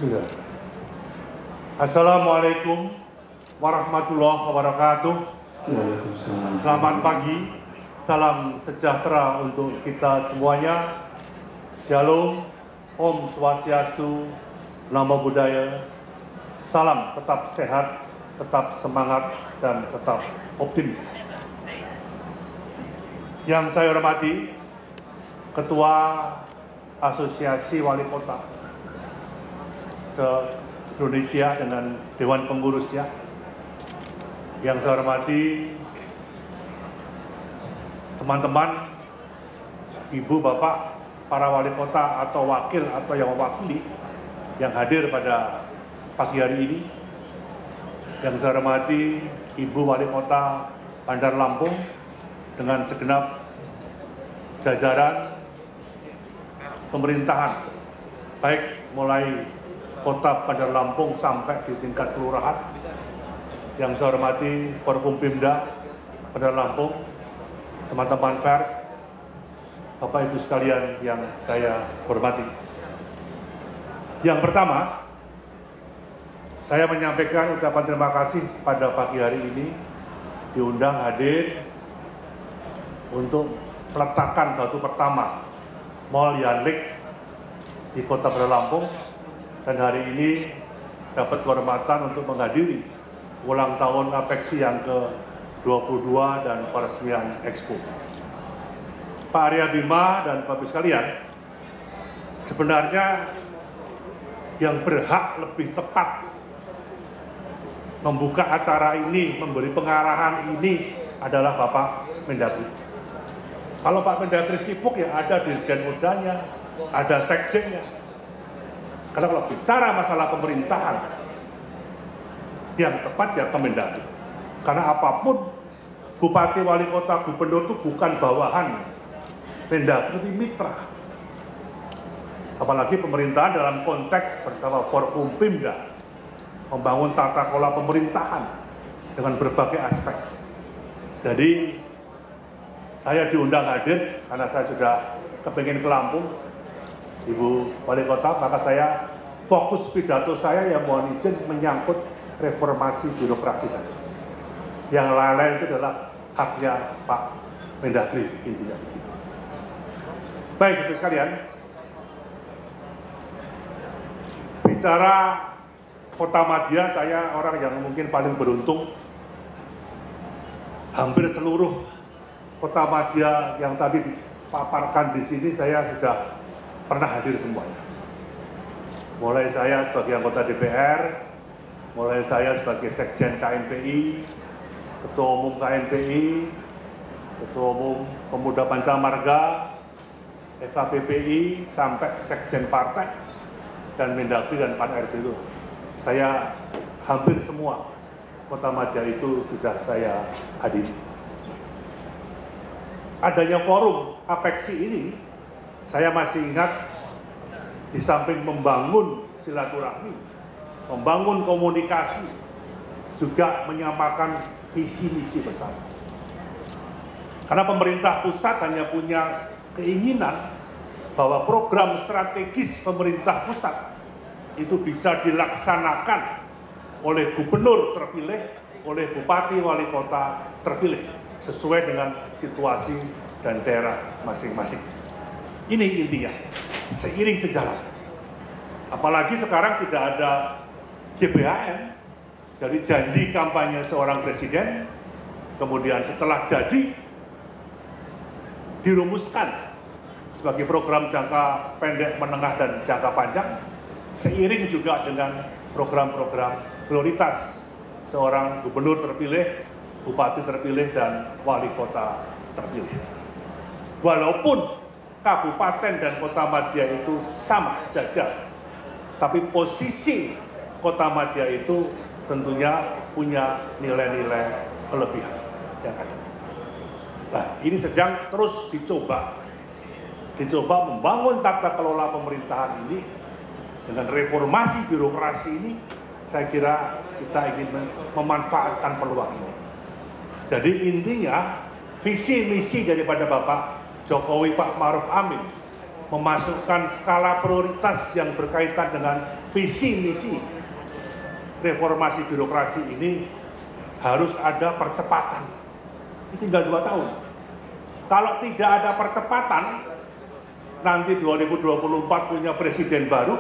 Bismillah. Assalamualaikum warahmatullahi wabarakatuh. Selamat pagi, salam sejahtera untuk kita semuanya. Shalom, Om Swastiastu, Namo Buddhaya. Salam tetap sehat, tetap semangat, dan tetap optimis. Yang saya hormati, Ketua Asosiasi Wali Kota se-Indonesia dengan Dewan Pengurusnya. Yang saya hormati teman-teman, ibu, bapak, para wali kota atau wakil atau yang mewakili yang hadir pada pagi hari ini. Yang saya hormati ibu wali kota Bandar Lampung dengan segenap jajaran pemerintahan, baik mulai Kota Bandar Lampung sampai di tingkat kelurahan. Yang saya hormati Forkompimda Bandar Lampung, teman-teman pers, Bapak Ibu sekalian yang saya hormati. Yang pertama, saya menyampaikan ucapan terima kasih pada pagi hari ini diundang hadir untuk peletakan batu pertama Mall Yanlik di Kota Bandar Lampung. Dan hari ini dapat kehormatan untuk menghadiri ulang tahun Apeksi yang ke-22 dan peresmian Expo. Pak Arya Bima dan Bapak sekalian, sebenarnya yang berhak lebih tepat membuka acara ini, memberi pengarahan ini adalah Bapak Mendagri. Kalau Pak Mendagri sibuk ya ada Dirjen Udanya, ada Sekjennya. Karena kalau bicara masalah pemerintahan, yang tepat ya Kemendagri. Karena apapun, bupati, wali kota, gubernur itu bukan bawahan Mendagri, itu mitra. Apalagi pemerintahan dalam konteks bersama Forkompimda, membangun tata kelola pemerintahan dengan berbagai aspek. Jadi, saya diundang hadir karena saya sudah kepingin ke Lampung, Ibu Wali Kota, maka saya fokus pidato saya yang mohon izin menyangkut reformasi birokrasi saja. Yang lain-lain itu adalah haknya Pak Mendagri, intinya begitu. Baik, Ibu sekalian, bicara Kota Madya, saya orang yang mungkin paling beruntung. Hampir seluruh Kota Madya yang tadi dipaparkan di sini saya sudah pernah hadir semuanya. Mulai saya sebagai anggota DPR, mulai saya sebagai Sekjen KNPI, Ketua Umum KNPI, Ketua Umum Pemuda Pancamarga, FKPPI, sampai Sekjen Partai, dan Mendagri dan Pan RB itu. Saya hampir semua Kota Madya itu sudah saya hadiri. Adanya forum Apeksi ini, saya masih ingat, di samping membangun silaturahmi, membangun komunikasi, juga menyamakan visi misi bersama. Karena pemerintah pusat hanya punya keinginan bahwa program strategis pemerintah pusat itu bisa dilaksanakan oleh gubernur terpilih, oleh bupati wali kota terpilih, sesuai dengan situasi dan daerah masing-masing. Ini intinya, seiring sejalan. Apalagi sekarang tidak ada GBHN, dari janji kampanye seorang presiden, kemudian setelah jadi, dirumuskan sebagai program jangka pendek, menengah, dan jangka panjang, seiring juga dengan program-program prioritas seorang gubernur terpilih, bupati terpilih, dan wali kota terpilih. Walaupun kabupaten dan Kota Madya itu sama saja, tapi posisi Kota Madya itu tentunya punya nilai-nilai kelebihan yang ada. Nah, ini sedang terus dicoba membangun tata kelola pemerintahan ini dengan reformasi birokrasi ini. Saya kira kita ingin memanfaatkan peluang ini. Jadi intinya visi misi daripada Bapak Jokowi, Pak Ma'ruf Amin memasukkan skala prioritas yang berkaitan dengan visi misi reformasi birokrasi ini harus ada percepatan. Ini tinggal 2 tahun. Kalau tidak ada percepatan, nanti 2024 punya presiden baru,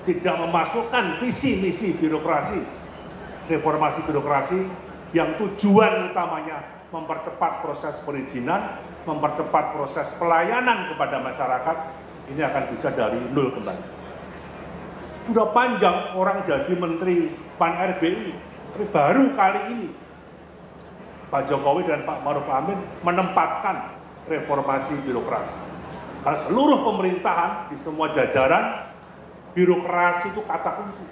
tidak memasukkan visi misi birokrasi, reformasi birokrasi yang tujuan utamanya mempercepat proses perizinan, mempercepat proses pelayanan kepada masyarakat, ini akan bisa dari nol kembali. Sudah panjang orang jadi menteri Pan-RBI, tapi baru kali ini Pak Jokowi dan Pak Maruf Amin menempatkan reformasi birokrasi. Karena seluruh pemerintahan di semua jajaran, birokrasi itu kata kunci.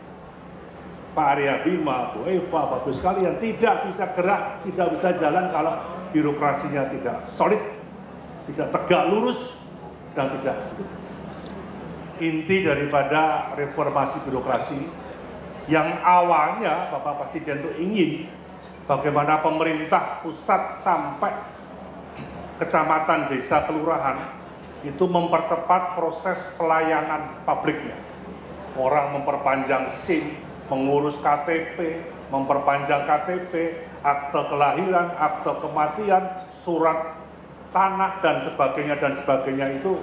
Pak Arya Bima, Bu Eva, Bapak sekalian tidak bisa gerak, tidak bisa jalan kalau birokrasinya tidak solid, tidak tegak lurus, dan tidak. Inti daripada reformasi birokrasi yang awalnya Bapak Presiden itu ingin bagaimana pemerintah pusat sampai kecamatan, desa, kelurahan itu mempercepat proses pelayanan publiknya. Orang memperpanjang SIM, mengurus KTP, memperpanjang KTP, akte kelahiran, akte kematian, surat tanah dan sebagainya itu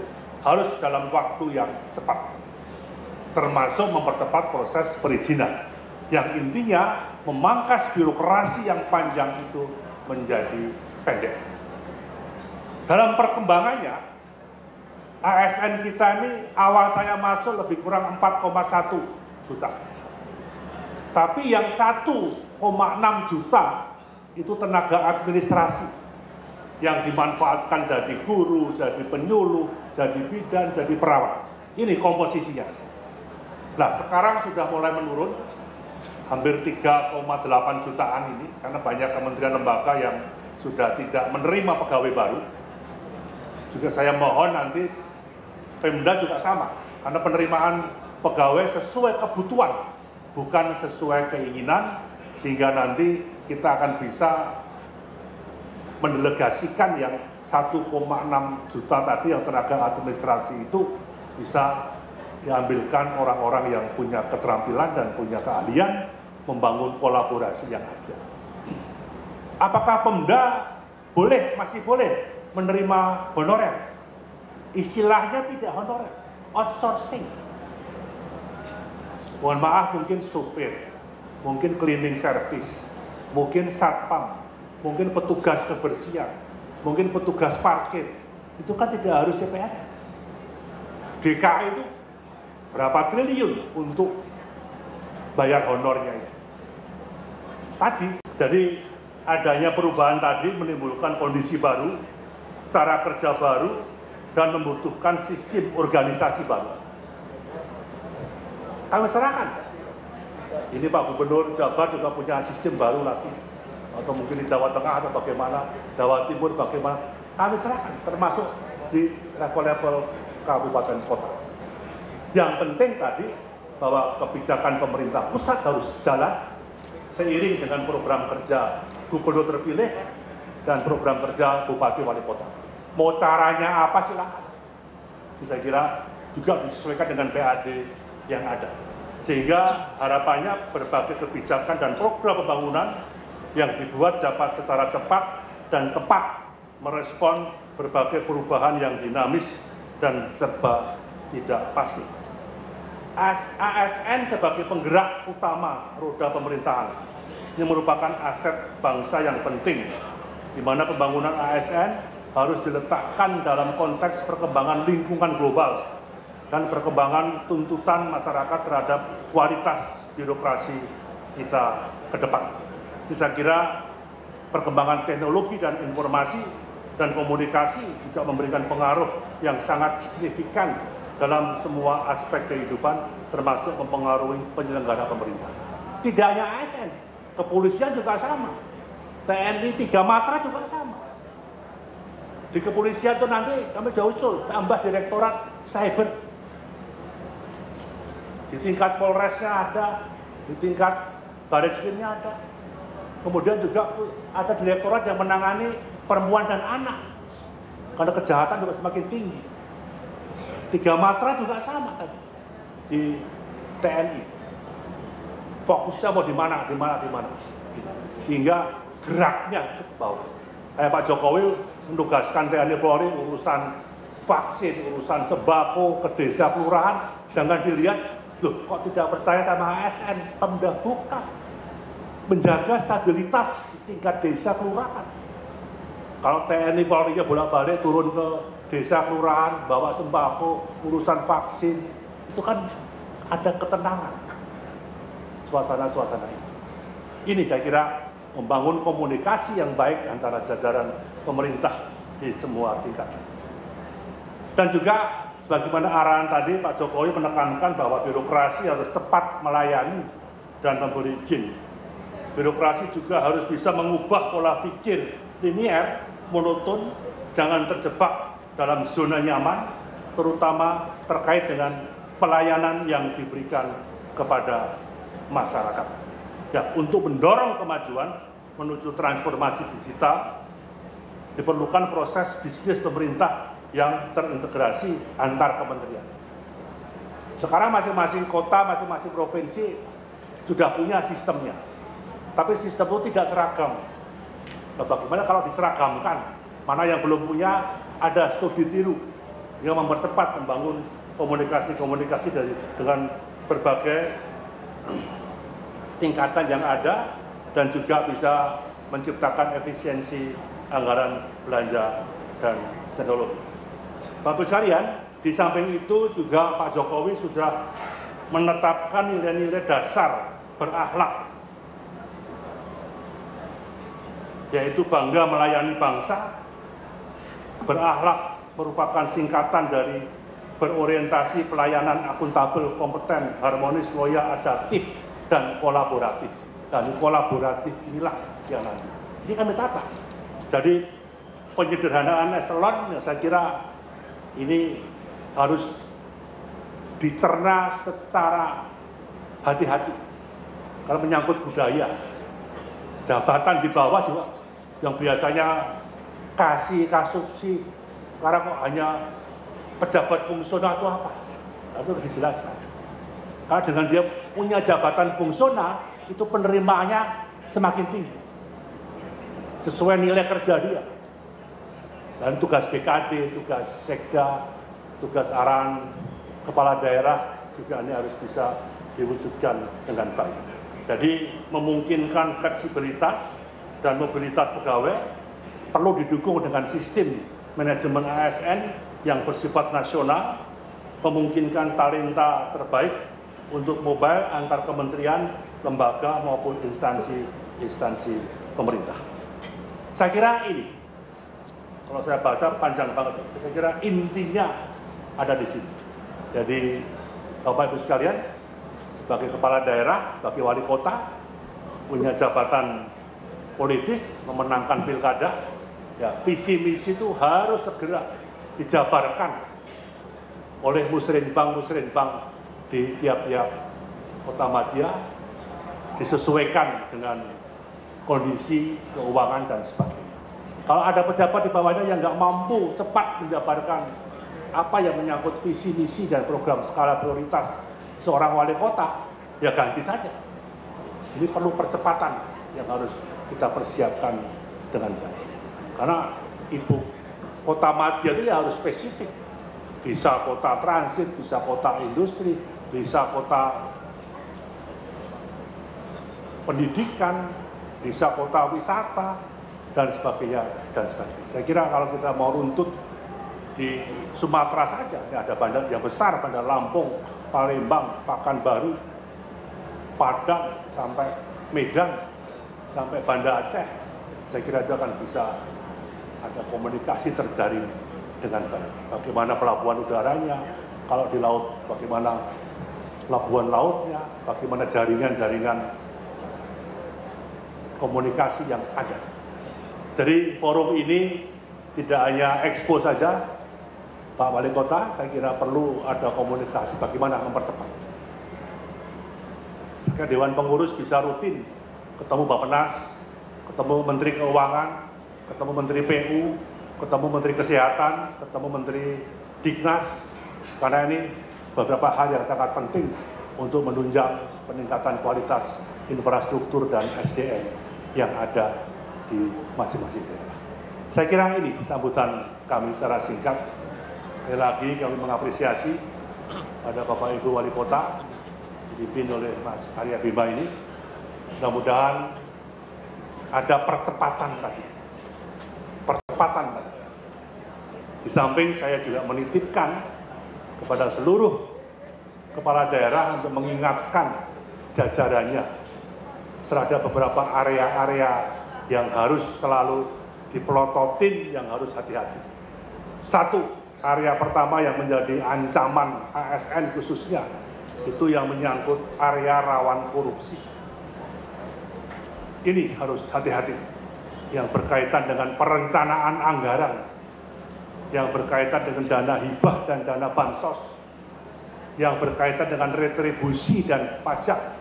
harus dalam waktu yang cepat. Termasuk mempercepat proses perizinan. Yang intinya memangkas birokrasi yang panjang itu menjadi pendek. Dalam perkembangannya, ASN kita ini awal saya masuk lebih kurang 4,1 juta. Tapi yang 1,6 juta itu tenaga administrasi yang dimanfaatkan jadi guru, jadi penyuluh, jadi bidan, jadi perawat. Ini komposisinya. Nah, sekarang sudah mulai menurun, hampir 3,8 jutaan ini, karena banyak kementerian lembaga yang sudah tidak menerima pegawai baru. Juga saya mohon nanti Pemda juga sama, karena penerimaan pegawai sesuai kebutuhan, bukan sesuai keinginan, sehingga nanti kita akan bisa mendelegasikan yang 1,6 juta tadi yang tenaga administrasi itu bisa diambilkan orang-orang yang punya keterampilan dan punya keahlian membangun kolaborasi yang ada. Apakah Pemda masih boleh menerima honorer? Istilahnya tidak honorer, outsourcing. Mohon maaf, mungkin supir, mungkin cleaning service, mungkin satpam, mungkin petugas kebersihan, mungkin petugas parkir. Itu kan tidak harus CPNS. DKI itu berapa triliun untuk bayar honornya itu. Tadi, dari adanya perubahan tadi menimbulkan kondisi baru, cara kerja baru, dan membutuhkan sistem organisasi baru. Kami serahkan. Ini Pak Gubernur Jabar juga punya sistem baru lagi. Atau mungkin di Jawa Tengah atau bagaimana, Jawa Timur bagaimana. Kami serahkan, termasuk di level-level kabupaten kota. Yang penting tadi, bahwa kebijakan pemerintah pusat harus jalan seiring dengan program kerja gubernur terpilih dan program kerja bupati wali kota. Mau caranya apa silakan. Saya kira juga disesuaikan dengan PAD yang ada. Sehingga harapannya berbagai kebijakan dan program pembangunan yang dibuat dapat secara cepat dan tepat merespon berbagai perubahan yang dinamis dan serba tidak pasti. ASN sebagai penggerak utama roda pemerintahan ini merupakan aset bangsa yang penting, di mana pembangunan ASN harus diletakkan dalam konteks perkembangan lingkungan global dan perkembangan tuntutan masyarakat terhadap kualitas birokrasi kita ke depan. Jadi saya kira perkembangan teknologi dan informasi dan komunikasi juga memberikan pengaruh yang sangat signifikan dalam semua aspek kehidupan, termasuk mempengaruhi penyelenggara pemerintah. Tidak hanya ASN, kepolisian juga sama, TNI 3 Matra juga sama. Di kepolisian itu nanti kami sudah usul tambah direktorat cyber. Di tingkat Polresnya ada, di tingkat Bareskrimnya ada. Kemudian juga ada direktorat yang menangani perempuan dan anak. Karena kejahatan juga semakin tinggi. 3 Matra juga sama tadi di TNI. Fokusnya mau di mana. Sehingga geraknya ke bawah. Kayak Pak Jokowi menugaskan TNI Polri urusan vaksin, urusan sembako ke desa kelurahan, jangan dilihat, loh kok tidak percaya sama ASN, Pemda, bukan. Menjaga stabilitas tingkat desa kelurahan. Kalau TNI Polri-nya bolak-balik turun ke desa kelurahan, bawa sembako, urusan vaksin, itu kan ada ketenangan. Suasana-suasana ini. Ini saya kira membangun komunikasi yang baik antara jajaran pemerintah di semua tingkatan. Dan juga sebagaimana arahan tadi Pak Jokowi menekankan bahwa birokrasi harus cepat melayani dan memberi izin. Birokrasi juga harus bisa mengubah pola pikir linier, monoton, jangan terjebak dalam zona nyaman, terutama terkait dengan pelayanan yang diberikan kepada masyarakat. Ya, untuk mendorong kemajuan menuju transformasi digital, diperlukan proses bisnis pemerintah yang terintegrasi antar kementerian. Sekarang masing-masing kota, masing-masing provinsi sudah punya sistemnya. Tapi sistem itu tidak seragam. Nah, bagaimana kalau diseragamkan? Mana yang belum punya, ada studi tiru yang mempercepat membangun komunikasi-komunikasi dengan berbagai tingkatan yang ada dan juga bisa menciptakan efisiensi anggaran belanja dan teknologi. Bapak sekalian, di samping itu juga Pak Jokowi sudah menetapkan nilai-nilai dasar berakhlak, yaitu bangga melayani bangsa. Berakhlak merupakan singkatan dari berorientasi pelayanan akuntabel, kompeten, harmonis, loyal, adaptif, dan kolaboratif. Dan kolaboratif inilah yang nanti ini kami tata. Jadi penyederhanaan eselon yang saya kira ini harus dicerna secara hati-hati karena menyangkut budaya. Jabatan di bawah juga yang biasanya kasih kasupsi, sekarang kok hanya pejabat fungsional itu apa? Itu harus dijelaskan. Karena dengan dia punya jabatan fungsional, itu penerimaannya semakin tinggi. Sesuai nilai kerja dia. Dan tugas BKD, tugas Sekda, tugas arahan kepala daerah juga ini harus bisa diwujudkan dengan baik. Jadi memungkinkan fleksibilitas dan mobilitas pegawai perlu didukung dengan sistem manajemen ASN yang bersifat nasional, memungkinkan talenta terbaik untuk mobile antar kementerian, lembaga maupun instansi pemerintah. Saya kira ini, kalau saya baca panjang banget, saya kira intinya ada di sini. Jadi Bapak Ibu sekalian, sebagai kepala daerah, sebagai wali kota, punya jabatan politis, memenangkan pilkada, ya visi misi itu harus segera dijabarkan oleh musrenbang di tiap-tiap kota madya, disesuaikan dengan kondisi keuangan dan sebagainya. Kalau ada pejabat di bawahnya yang nggak mampu cepat menjabarkan apa yang menyangkut visi misi dan program skala prioritas seorang wali kota, ya ganti saja. Ini perlu percepatan yang harus kita persiapkan dengan baik. Karena ibu kota madya itu ya harus spesifik. Bisa kota transit, bisa kota industri, bisa kota pendidikan, bisa kota wisata, dan sebagainya, dan sebagainya. Saya kira kalau kita mau runtut di Sumatera saja, ada bandar yang besar, Bandar Lampung, Palembang, Pekanbaru, Padang, sampai Medan, sampai Banda Aceh. Saya kira itu akan bisa ada komunikasi terjalin dengan baik. Bagaimana pelabuhan udaranya, kalau di laut bagaimana pelabuhan lautnya, bagaimana jaringan-jaringan komunikasi yang ada. Jadi forum ini tidak hanya expo saja, Pak Wali Kota, saya kira perlu ada komunikasi bagaimana mempercepat. Sehingga Dewan Pengurus bisa rutin ketemu Bappenas, ketemu Menteri Keuangan, ketemu Menteri PU, ketemu Menteri Kesehatan, ketemu Menteri Dignas, Karena ini beberapa hal yang sangat penting untuk menunjang peningkatan kualitas infrastruktur dan SDM yang ada di masing-masing daerah. Saya kira ini sambutan kami secara singkat. Sekali lagi kami mengapresiasi pada Bapak Ibu Wali Kota, dipimpin oleh Mas Arya Bima ini. Mudah-mudahan ada percepatan tadi. Di samping saya juga menitipkan kepada seluruh kepala daerah untuk mengingatkan jajarannya terhadap beberapa area-area yang harus selalu dipelototin, yang harus hati-hati. Satu, area pertama yang menjadi ancaman ASN khususnya, itu yang menyangkut area rawan korupsi. Ini harus hati-hati, yang berkaitan dengan perencanaan anggaran, yang berkaitan dengan dana hibah dan dana bansos, yang berkaitan dengan retribusi dan pajak,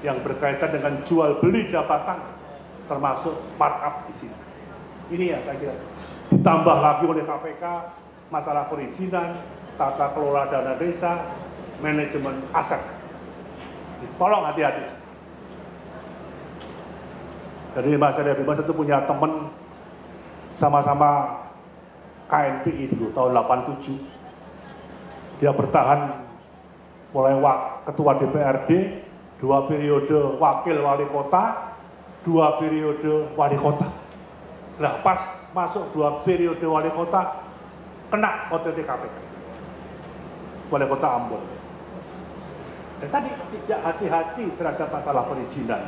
yang berkaitan dengan jual beli jabatan, termasuk markup di sini. Ini yang saya kira. Ditambah lagi oleh KPK, masalah perizinan, tata kelola dana desa, manajemen aset. Tolong hati-hati. Jadi Mas Arya Bima itu punya teman sama-sama KNPI dulu tahun 87. Dia bertahan mulai ketua DPRD, 2 periode wakil wali kota, 2 periode wali kota. Nah pas masuk 2 periode wali kota, kena OTT KPK. Wali kota Ambon. Dan tadi tidak hati-hati terhadap masalah perizinan.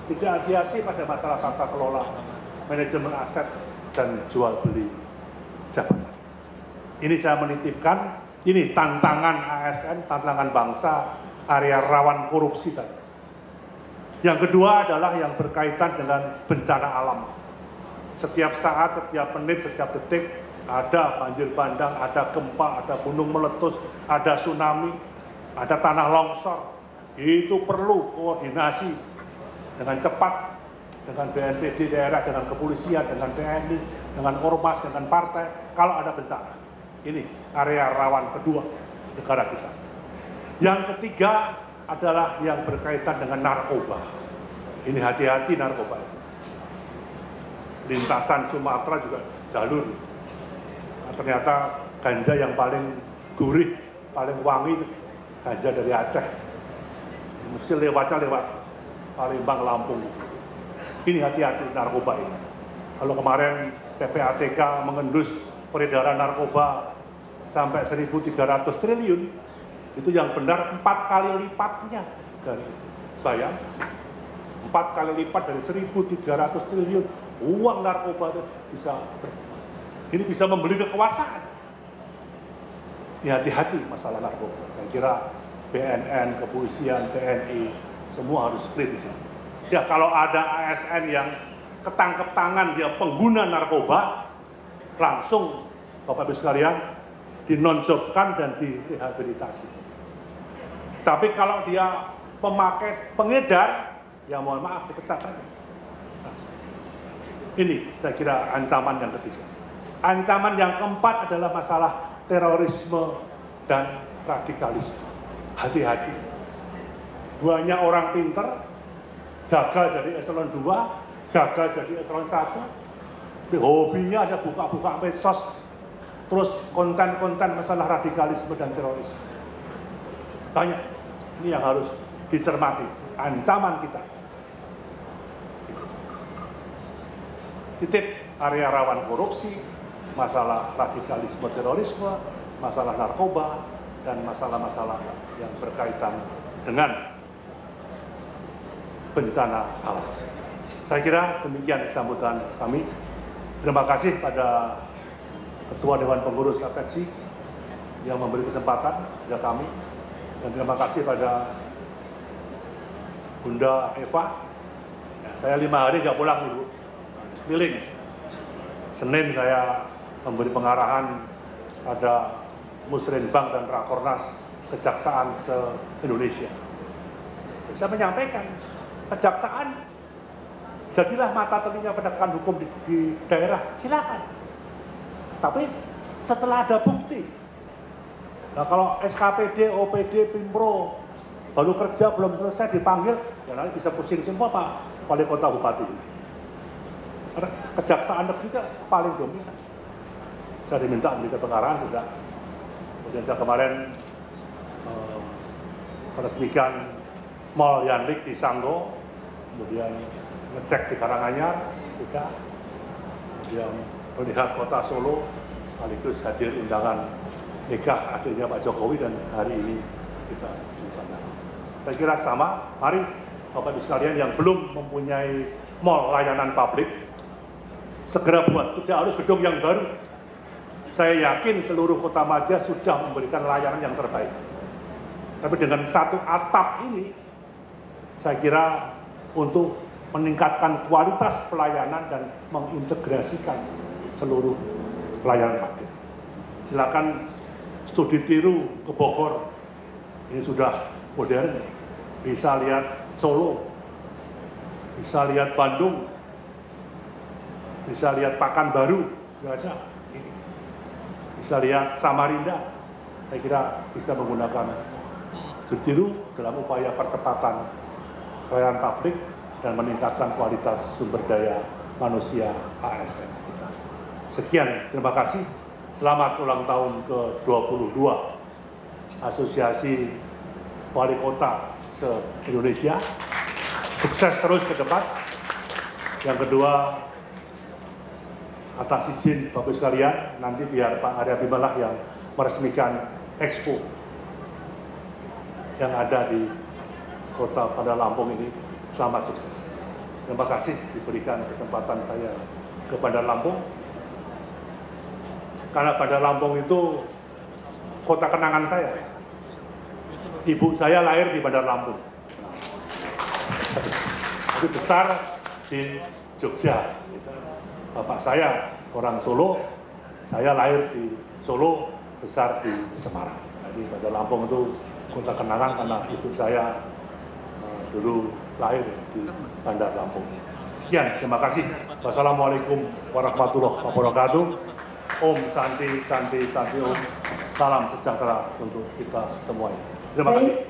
Tidak hati-hati pada masalah tata kelola, manajemen aset, dan jual beli jabatan. Ini saya menitipkan, ini tantangan ASN, tantangan bangsa, area rawan korupsi tadi. Yang kedua adalah yang berkaitan dengan bencana alam. Setiap saat, setiap menit, setiap detik ada banjir bandang, ada gempa, ada gunung meletus, ada tsunami, ada tanah longsor. Itu perlu koordinasi dengan cepat, dengan BNPB daerah, dengan kepolisian, dengan TNI, dengan ormas, dengan partai, kalau ada bencana. Ini area rawan kedua negara kita. Yang ketiga adalah yang berkaitan dengan narkoba. Ini hati-hati narkoba. Lintasan Sumatera juga jalur. Nah, ternyata ganja yang paling gurih, paling wangi, ganja dari Aceh. Mesti lewatnya lewat Palembang, Lampung di sini. Ini hati-hati narkoba ini. Kalau kemarin PPATK mengendus peredaran narkoba sampai 1.300 triliun, itu yang benar 4 kali lipatnya dari itu. Bayang, 4 kali lipat dari 1.300 triliun uang narkoba itu bisa berkembang. Ini bisa membeli kekuasaan. Ya, hati-hati masalah narkoba. Saya kira BNN, kepolisian, TNI, semua harus split di sini. Ya, kalau ada ASN yang ketangkep tangan dia pengguna narkoba, langsung Bapak Ibu sekalian dinonjobkan dan direhabilitasi. Tapi kalau dia pemakai pengedar, ya mohon maaf dipecat saja. Ini saya kira ancaman yang ketiga. Ancaman yang keempat adalah masalah terorisme dan radikalisme. Hati-hati. Banyak orang pinter, gagal jadi eselon 2, gagal jadi eselon 1. Tapi hobinya ada buka-buka medsos, terus konten-konten masalah radikalisme dan terorisme. Banyak. Ini yang harus dicermati. Ancaman kita. Titip area rawan korupsi, masalah radikalisme terorisme, masalah narkoba, dan masalah-masalah yang berkaitan dengan bencana alam. Saya kira demikian sambutan kami. Terima kasih pada Ketua Dewan Pengurus APEKSI yang memberi kesempatan kepada kami. Dan terima kasih pada Bunda Eva. Ya, saya 5 hari nggak pulang, Ibu. Keliling. Senin saya memberi pengarahan pada Musrenbang dan Rakornas Kejaksaan se-Indonesia. Saya menyampaikan, kejaksaan, jadilah mata telinga penegakan hukum di daerah, silakan. Tapi setelah ada bukti, Nah kalau SKPD, OPD, Pimpro baru kerja belum selesai dipanggil, ya nanti bisa pusing semua Pak Wali Kota Bupati ini. Karena Kejaksaan Negeri kan paling dominan. Saya diminta memberikan pengarahan sudah. Kemudian saya kemarin meresmikan Mall Yanlik di Sanggo, kemudian ngecek di Karanganyar juga, kemudian melihat kota Solo, sekaligus hadir undangan nikah adiknya Pak Jokowi dan hari ini kita di Bandar. Saya kira sama, mari Bapak Ibu sekalian yang belum mempunyai mall layanan publik, segera buat, tidak harus gedung yang baru. Saya yakin seluruh kota Madya sudah memberikan layanan yang terbaik. Tapi dengan satu atap ini, saya kira untuk meningkatkan kualitas pelayanan dan mengintegrasikan seluruh layanan publik. Silakan studi tiru ke Bogor, ini sudah modern, bisa lihat Solo, bisa lihat Bandung, bisa lihat Pekanbaru, ada. Bisa lihat Samarinda, saya kira bisa menggunakan tiru dalam upaya percepatan pelayanan publik dan meningkatkan kualitas sumber daya manusia ASN kita. Sekian, terima kasih. Selamat ulang tahun ke-22 Asosiasi Wali Kota se-Indonesia. Sukses terus ke depan. Yang kedua, atas izin Bapak sekalian, nanti biar Pak Arya Bimalah yang meresmikan Expo yang ada di Kota Bandar Lampung ini. Selamat sukses. Terima kasih diberikan kesempatan saya ke Bandar Lampung. Karena Bandar Lampung itu kota kenangan saya. Ibu saya lahir di Bandar Lampung. Itu besar di Jogja. Bapak saya orang Solo, saya lahir di Solo, besar di Semarang. Jadi Bandar Lampung itu kota kenangan karena ibu saya dulu lahir di Bandar Lampung. Sekian, terima kasih. Wassalamualaikum warahmatullahi wabarakatuh. Om Santi, Santi, Santi Om. Salam sejahtera untuk kita semuanya. Terima kasih.